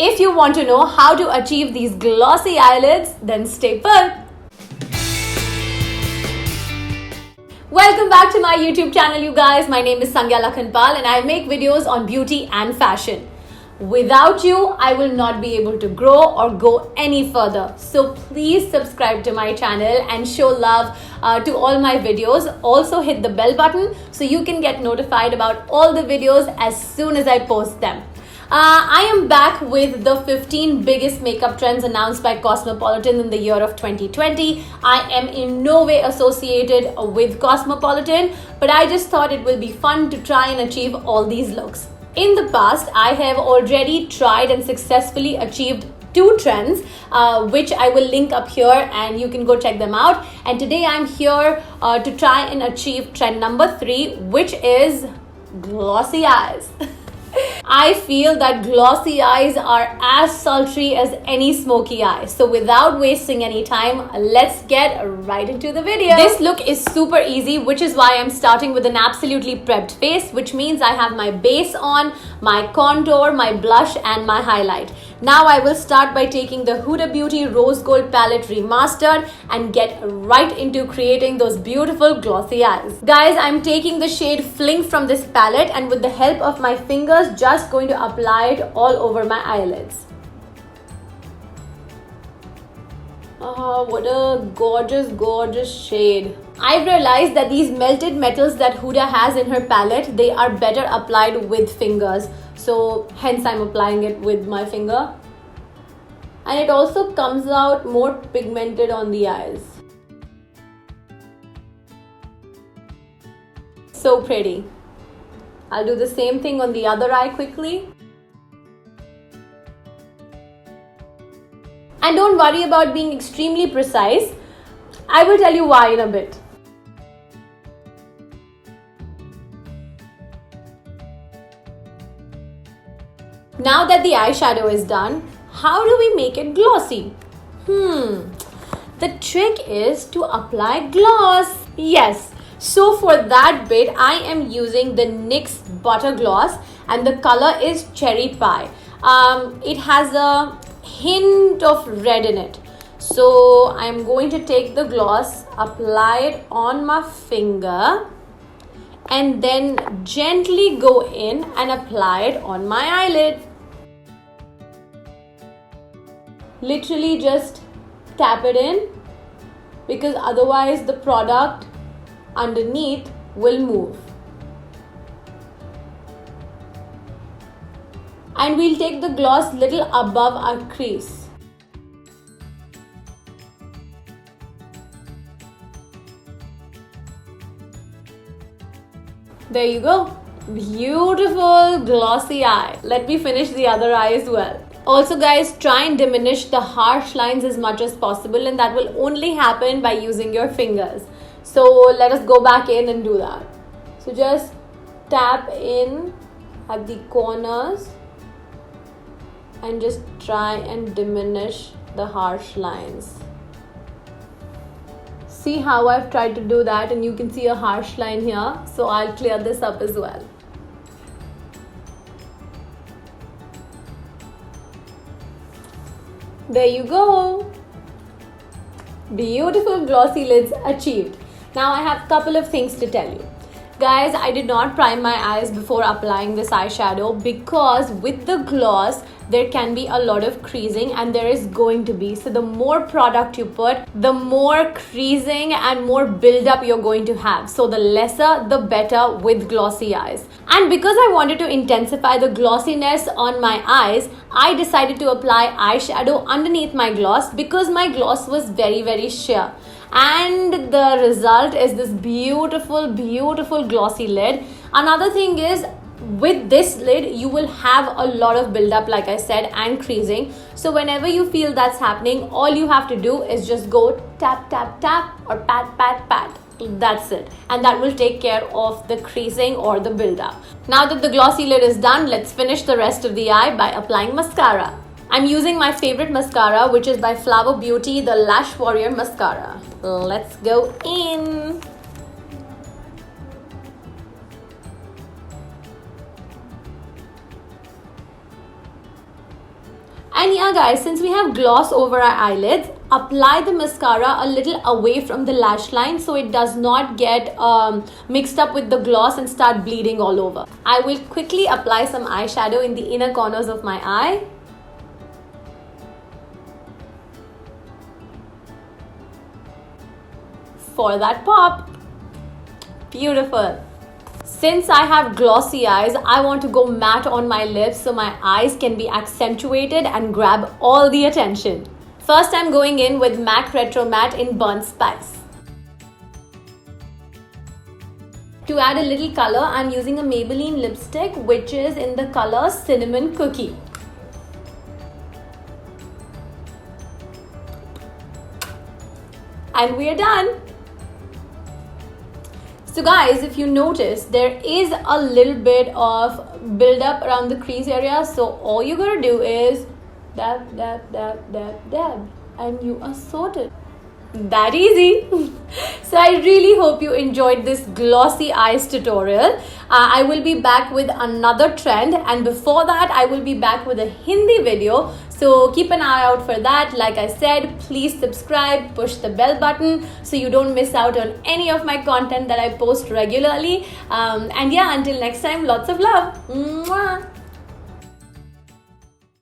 If you want to know how to achieve these glossy eyelids, then stay put. Welcome back to my YouTube channel, you guys. My name is Sangya Lakhanpal and I make videos on beauty and fashion. Without you, I will not be able to grow or go any further. So please subscribe to my channel and show love to all my videos. Also hit the bell button so you can get notified about all the videos as soon as I post them. I am back with the 15 biggest makeup trends announced by Cosmopolitan in the year of 2020. I am in no way associated with Cosmopolitan, but I just thought it will be fun to try and achieve all these looks. In the past, I have already tried and successfully achieved 2 trends, which I will link up here and you can go check them out. And today I'm here to try and achieve trend number 3, which is glossy eyes. I feel that glossy eyes are as sultry as any smoky eye. So without wasting any time, let's get right into the video. This look is super easy, which is why I'm starting with an absolutely prepped face, which means I have my base on, my contour, my blush and my highlight. Now I will start by taking the Huda Beauty Rose Gold Palette Remastered and get right into creating those beautiful glossy eyes. Guys, I'm taking the shade Fling from this palette and with the help of my fingers, just going to apply it all over my eyelids. Oh, what a gorgeous shade. I've realized that these melted metals that Huda has in her palette, they are better applied with fingers. So hence I'm applying it with my finger. And it also comes out more pigmented on the eyes. So pretty. I'll do the same thing on the other eye quickly. And don't worry about being extremely precise. I will tell you why in a bit. Now that the eyeshadow is done, how do we make it glossy? The trick is to apply gloss. Yes. So for that bit, I am using the NYX Butter Gloss and the color is Cherry Pie. It has a hint of red in it. So I'm going to take the gloss, apply it on my finger and then gently go in and apply it on my eyelid. Literally just tap it in because otherwise the product underneath will move. And we'll take the gloss little above our crease. There you go. Beautiful glossy eye. Let me finish the other eye as well. Also guys, try and diminish the harsh lines as much as possible and that will only happen by using your fingers. So let us go back in and do that. So just tap in at the corners and just try and diminish the harsh lines. See how I've tried to do that and you can see a harsh line here. So I'll clear this up as well. There you go. Beautiful glossy lids achieved. Now I have a couple of things to tell you. Guys, I did not prime my eyes before applying this eyeshadow because with the gloss, there can be a lot of creasing and there is going to be. So the more product you put, the more creasing and more buildup you're going to have. So the lesser, the better with glossy eyes. And because I wanted to intensify the glossiness on my eyes, I decided to apply eyeshadow underneath my gloss because my gloss was very sheer. And the result is this beautiful glossy lid. Another thing is with this lid you will have a lot of buildup, like I said, and creasing. So whenever you feel that's happening, all you have to do is just go tap or pat. That's it, and that will take care of the creasing or the buildup. Now that the glossy lid is done, let's finish the rest of the eye by applying mascara. I'm using my favorite mascara, which is by Flower Beauty, the Lash Warrior Mascara. Let's go in. And yeah guys, since we have gloss over our eyelids, apply the mascara a little away from the lash line so it does not get mixed up with the gloss and start bleeding all over. I will quickly apply some eyeshadow in the inner corners of my eye. For that pop. Beautiful. Since I have glossy eyes, I want to go matte on my lips so my eyes can be accentuated and grab all the attention. First, I'm going in with MAC Retro Matte in Burnt Spice. To add a little color, I'm using a Maybelline lipstick which is in the color Cinnamon Cookie. And we're done. So guys, if you notice, there is a little bit of build up around the crease area. So all you gotta do is dab, dab, dab, dab, dab, and you are sorted. That easy. So I really hope you enjoyed this glossy eyes tutorial. I will be back with another trend, and before that I will be back with a Hindi video. So keep an eye out for that. Like I said, please subscribe, push the bell button so you don't miss out on any of my content that I post regularly. And yeah, until next time, lots of love. Mwah.